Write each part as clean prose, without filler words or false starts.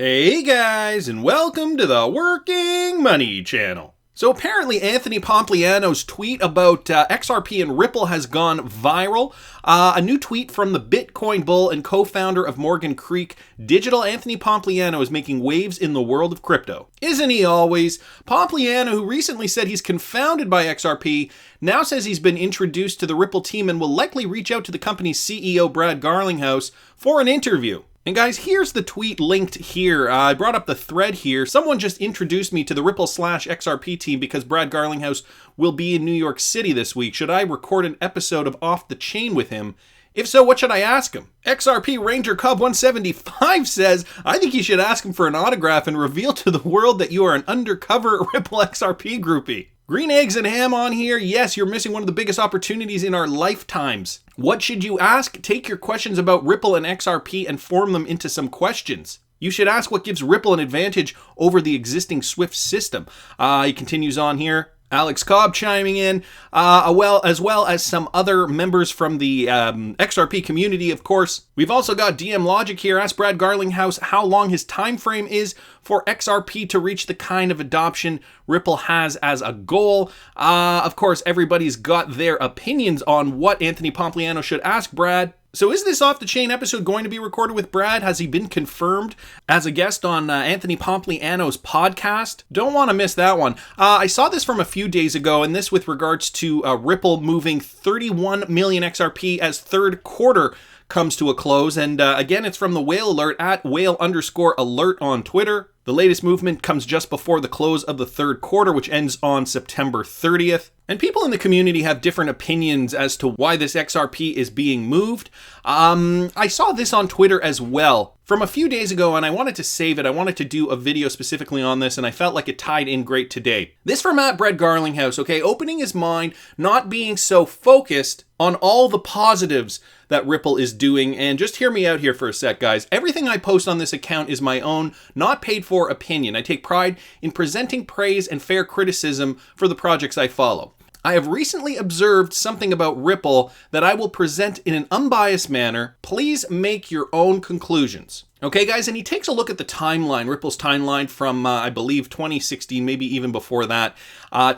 Hey guys, and welcome to the Working Money Channel. So apparently Anthony Pompliano's tweet about XRP and Ripple has gone viral. A new tweet from the Bitcoin bull and co-founder of Morgan Creek Digital, Anthony Pompliano, is making waves in the world of crypto. Isn't he always? Pompliano, who recently said he's confounded by XRP, now says he's been introduced to the Ripple team and will likely reach out to the company's CEO Brad Garlinghouse for an interview. And guys, here's the tweet linked here. I brought up the thread here. Someone just introduced me to the Ripple/XRP team because Brad Garlinghouse will be in New York City this week. Should I record an episode of Off the Chain with him? If so, what should I ask him? XRP Ranger Cub 175 says, I think you should ask him for an autograph and reveal to the world that you are an undercover Ripple XRP groupie. Green Eggs and Ham on here. Yes, you're missing one of the biggest opportunities in our lifetimes. What should you ask? Take your questions about Ripple and XRP and form them into some questions. You should ask what gives Ripple an advantage over the existing SWIFT system. He continues on here. Alex Cobb chiming in, as well as some other members from the XRP community, of course. We've also got DM Logic here. Ask Brad Garlinghouse how long his time frame is for XRP to reach the kind of adoption Ripple has as a goal. Of course, everybody's got their opinions on what Anthony Pompliano should ask Brad. So is this Off the Chain episode going to be recorded with Brad? Has he been confirmed as a guest on Anthony Pompliano's podcast? Don't want to miss that one. I saw this from a few days ago, and this with regards to Ripple moving 31 million XRP as third quarter comes to a close. And again, it's from the Whale Alert at whale_alert on Twitter. The latest movement comes just before the close of the third quarter, which ends on September 30th. And people in the community have different opinions as to why this XRP is being moved. I saw this on Twitter as well from a few days ago, and I wanted to save it. I wanted to do a video specifically on this, and I felt like it tied in great today. This from Brad Garlinghouse, okay? Opening his mind, not being so focused on all the positives that Ripple is doing. And just hear me out here for a sec, guys. Everything I post on this account is my own, not paid for opinion. I take pride in presenting praise and fair criticism for the projects I follow. I have recently observed something about Ripple that I will present in an unbiased manner. Please make your own conclusions. Okay, guys, and he takes a look at the timeline, Ripple's timeline from, I believe, 2016, maybe even before that,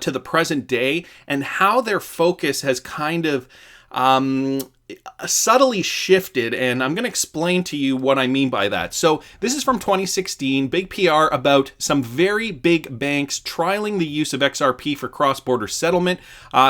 to the present day, and how their focus has kind of subtly shifted, and I'm going to explain to you what I mean by that. So this is from 2016, big PR about some very big banks trialing the use of XRP for cross-border settlement.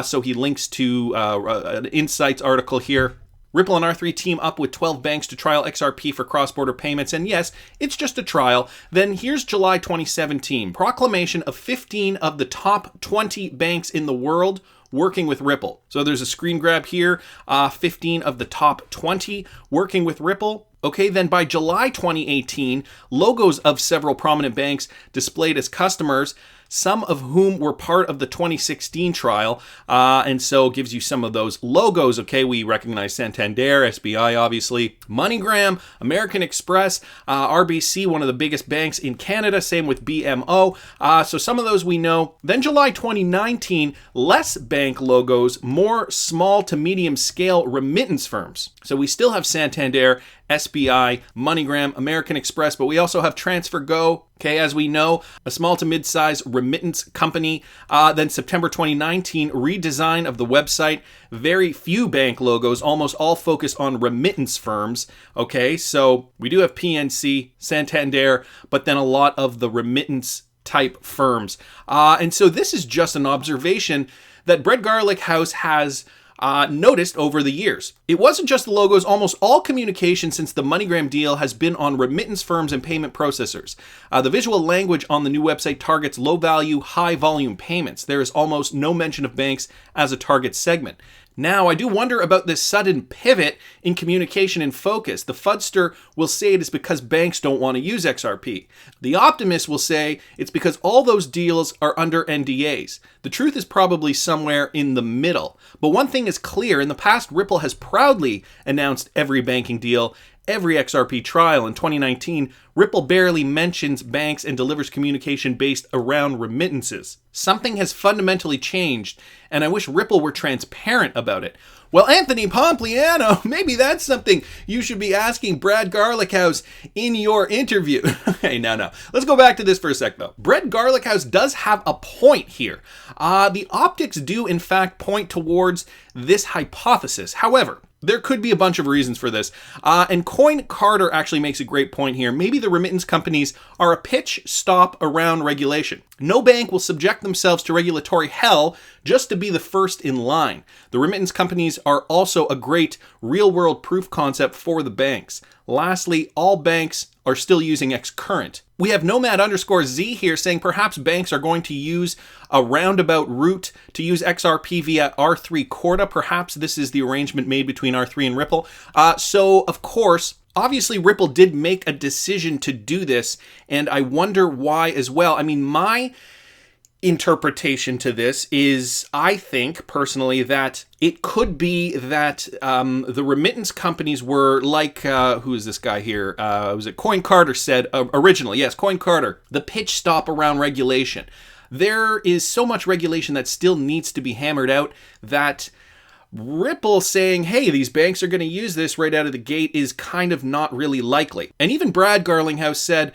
So he links to an Insights article here. Ripple and R3 team up with 12 banks to trial XRP for cross-border payments. And yes, it's just a trial. Then here's July 2017. Proclamation of 15 of the top 20 banks in the world working with Ripple. So there's a screen grab here, 15 of the top 20 working with Ripple. Okay, then by July 2018, logos of several prominent banks displayed as customers, some of whom were part of the 2016 trial, and so gives you some of those logos. Okay, we recognize Santander, SBI, obviously, MoneyGram, American Express, RBC, one of the biggest banks in Canada, same with BMO. So some of those we know. Then July 2019, less bank logos, more small to medium scale remittance firms. So we still have Santander, SBI, MoneyGram, American Express, but we also have TransferGo, okay, as we know, a small to mid-size remittance company. Then September 2019, redesign of the website, very few bank logos, almost all focused on remittance firms, okay? So we do have PNC, Santander, but then a lot of the remittance type firms. And so this is just an observation that Brad Garlinghouse has noticed over the years. It wasn't just the logos. Almost all communication since the MoneyGram deal has been on remittance firms and payment processors. The visual language on the new website targets low-value, high-volume payments. There is almost no mention of banks as a target segment. Now, I do wonder about this sudden pivot in communication and focus. The fudster will say it is because banks don't want to use XRP. The optimist will say it's because all those deals are under NDAs. The truth is probably somewhere in the middle. But one thing is clear. In the past, Ripple has proudly announced every banking deal every XRP trial in 2019, Ripple barely mentions banks and delivers communication based around remittances. Something has fundamentally changed, and I wish Ripple were transparent about it. Well, Anthony Pompliano, maybe that's something you should be asking Brad Garlickhouse in your interview. Hey, no. Let's go back to this for a sec, though. Brad Garlickhouse does have a point here. The optics do, in fact, point towards this hypothesis. However, there could be a bunch of reasons for this. And Coin Carter actually makes a great point here. Maybe the remittance companies are a pitch stop around regulation. No bank will subject themselves to regulatory hell just to be the first in line. The remittance companies are also a great real-world proof concept for the banks. Lastly, all banks are still using Xcurrent. We have Nomad_Z here saying perhaps banks are going to use a roundabout route to use XRP via R3 Corda. Perhaps this is the arrangement made between R3 and Ripple. So, of course, obviously Ripple did make a decision to do this, and I wonder why as well. I mean, my interpretation to this is, I think personally, that it could be that the remittance companies were like, who is this guy here? Was it Coin Carter said originally? Yes, Coin Carter, the pitch stop around regulation. There is so much regulation that still needs to be hammered out that Ripple saying, hey, these banks are going to use this right out of the gate is kind of not really likely. And even Brad Garlinghouse said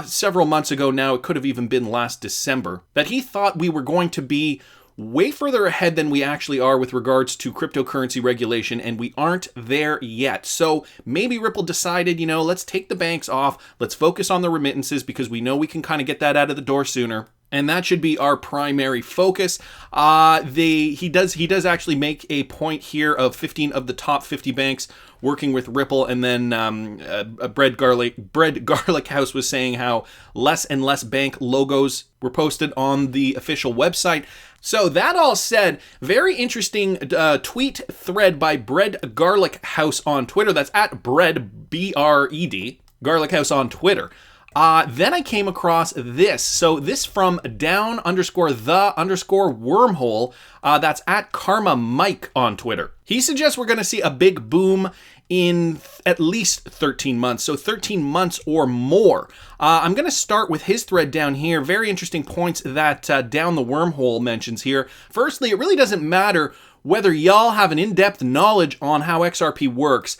several months ago now, it could have even been last December, that he thought we were going to be way further ahead than we actually are with regards to cryptocurrency regulation, and we aren't there yet. So maybe Ripple decided, let's take the banks off, let's focus on the remittances because we know we can kind of get that out of the door sooner. And that should be our primary focus. He does actually make a point here of 15 of the top 50 banks working with Ripple, and then Brad Garlickhouse was saying how less and less bank logos were posted on the official website. So that all said, very interesting tweet thread by Brad Garlickhouse on Twitter. That's at Bread, B-R-E-D, Garlickhouse on Twitter. Then I came across this. So this from down_the_wormhole. That's at Karma Mike on Twitter. He suggests we're going to see a big boom in at least 13 months. So 13 months or more. I'm going to start with his thread down here. Very interesting points that Down the Wormhole mentions here. Firstly, it really doesn't matter whether y'all have an in-depth knowledge on how XRP works.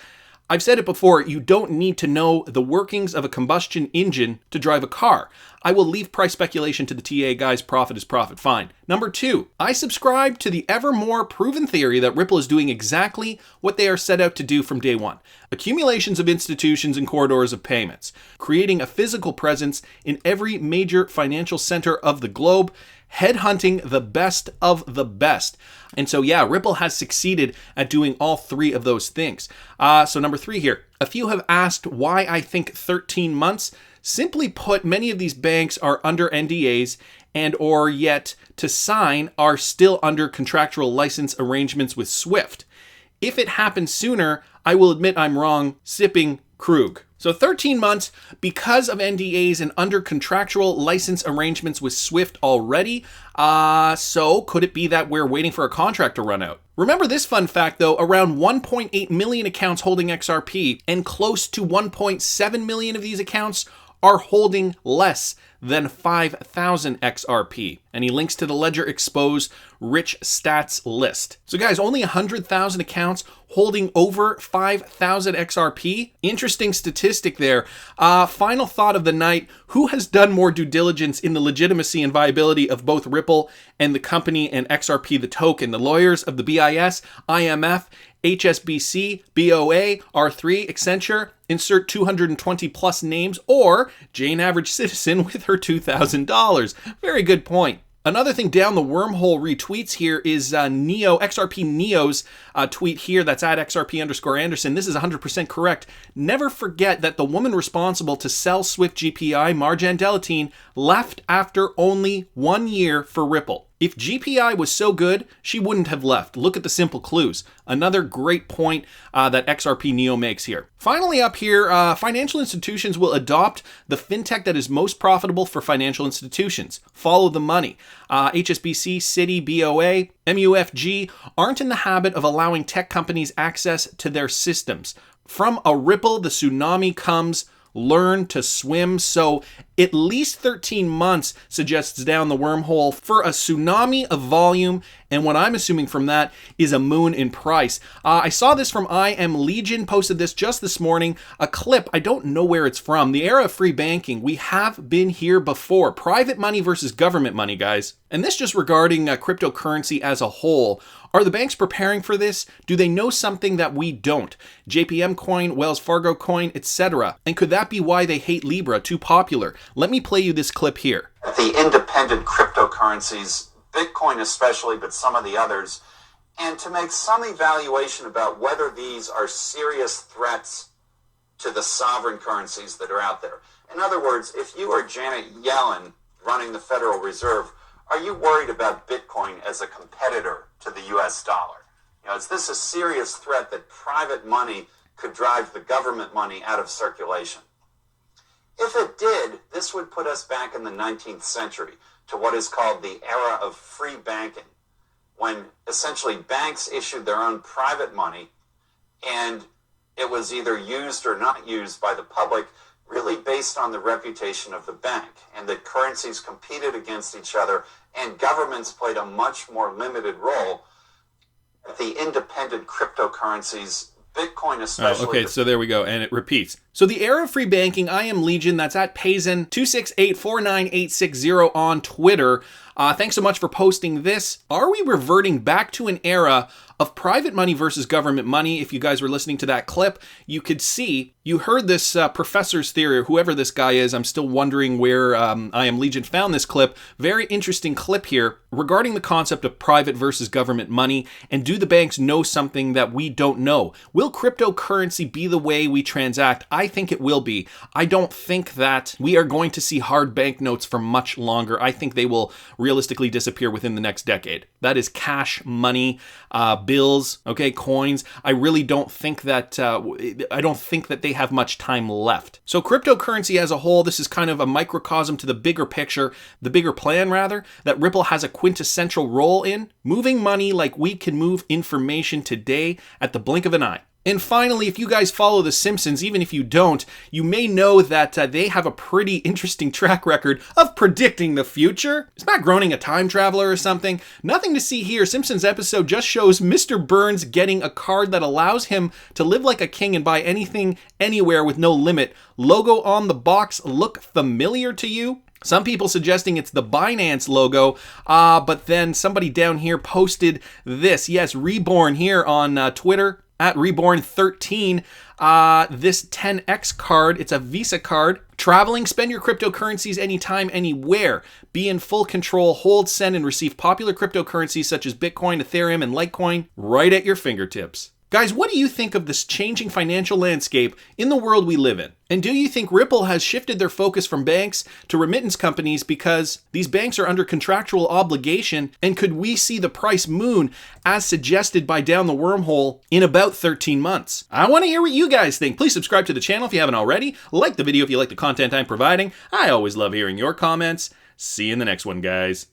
I've said it before, you don't need to know the workings of a combustion engine to drive a car. I will leave price speculation to the TA guys. Profit is profit. Fine. Number 2, I subscribe to the ever more proven theory that Ripple is doing exactly what they are set out to do from day one. Accumulations of institutions and corridors of payments, creating a physical presence in every major financial center of the globe, headhunting the best of the best. And so, yeah, Ripple has succeeded at doing all 3 of those things. So number 3 here, a few have asked why I think 13 months. Simply put, many of these banks are under NDAs and or yet to sign are still under contractual license arrangements with Swift. If it happens sooner, I will admit I'm wrong, sipping Krug. So 13 months because of NDAs and under contractual license arrangements with Swift already. So could it be that we're waiting for a contract to run out? Remember this fun fact though, around 1.8 million accounts holding XRP and close to 1.7 million of these accounts are holding less than 5,000 XRP. And he links to the Ledger Expose Rich Stats list. So guys, only 100,000 accounts holding over 5,000 XRP. Interesting statistic there. Final thought of the night. Who has done more due diligence in the legitimacy and viability of both Ripple and the company and XRP the token? The lawyers of the BIS, IMF, HSBC, BOA, R3, Accenture, insert 220 plus names, or Jane Average Citizen with her $2,000. Very good point. Another thing Down the Wormhole retweets here is XRP Neo's tweet here. That's at XRP_Anderson. This is 100% correct. Never forget that the woman responsible to sell Swift GPI, Marjan Delatine, left after only 1 year for Ripple. If GPI was so good, she wouldn't have left. Look at the simple clues. Another great point that XRP Neo makes here. Finally up here, financial institutions will adopt the fintech that is most profitable for financial institutions. Follow the money. HSBC, Citi, BOA, MUFG aren't in the habit of allowing tech companies access to their systems. From a ripple, the tsunami comes. Learn to swim. So at least 13 months suggests down the wormhole for a tsunami of volume. And what I'm assuming from that is a moon in price. I saw this from I Am Legion, posted this just this morning. A clip, I don't know where it's from. The era of free banking. We have been here before. Private money versus government money, guys. And this just regarding cryptocurrency as a whole. Are the banks preparing for this? Do they know something that we don't? JPM coin, Wells Fargo coin, etc. And could that be why they hate Libra, too popular? Let me play you this clip here. The independent cryptocurrencies, Bitcoin especially, but some of the others, and to make some evaluation about whether these are serious threats to the sovereign currencies that are out there. In other words, if you are Janet Yellen running the Federal Reserve, are you worried about Bitcoin as a competitor to the US dollar? Is this a serious threat that private money could drive the government money out of circulation? If it did, this would put us back in the 19th century to what is called the era of free banking, when essentially banks issued their own private money and it was either used or not used by the public, really based on the reputation of the bank, and that currencies competed against each other and governments played a much more limited role. The independent cryptocurrencies, Bitcoin especially. Okay, so there we go, and it repeats. So the era of free banking, I Am Legion, that's at Payson26849860 on Twitter. Thanks so much for posting this. Are we reverting back to an era of private money versus government money? If you guys were listening to that clip, you could see, you heard this professor's theory, or whoever this guy is. I'm still wondering where I Am Legion found this clip. Very interesting clip here regarding the concept of private versus government money. And do the banks know something that we don't know? Will cryptocurrency be the way we transact? I think it will be. I don't think that we are going to see hard banknotes for much longer. I think they will realistically disappear within the next decade. That is cash money, bills, okay, coins. I really don't think that, they have much time left. So cryptocurrency as a whole, this is kind of a microcosm to the bigger picture, the bigger plan rather, that Ripple has a quintessential role in, moving money like we can move information today at the blink of an eye. And finally, if you guys follow The Simpsons, even if you don't, you may know that they have a pretty interesting track record of predicting the future. Is Matt Groening a time traveler or something? Nothing to see here. Simpsons episode just shows Mr. Burns getting a card that allows him to live like a king and buy anything, anywhere with no limit. Logo on the box look familiar to you? Some people suggesting it's the BINANCE logo, but then somebody down here posted this. Yes, Reborn here on Twitter. At Reborn13, this TenX card, it's a Visa card. Traveling, spend your cryptocurrencies anytime, anywhere. Be in full control, hold, send, and receive popular cryptocurrencies such as Bitcoin, Ethereum, and Litecoin right at your fingertips. Guys, what do you think of this changing financial landscape in the world we live in? And do you think Ripple has shifted their focus from banks to remittance companies because these banks are under contractual obligation? And could we see the price moon as suggested by Down the Wormhole in about 13 months? I want to hear what you guys think. Please subscribe to the channel if you haven't already. Like the video if you like the content I'm providing. I always love hearing your comments. See you in the next one, guys.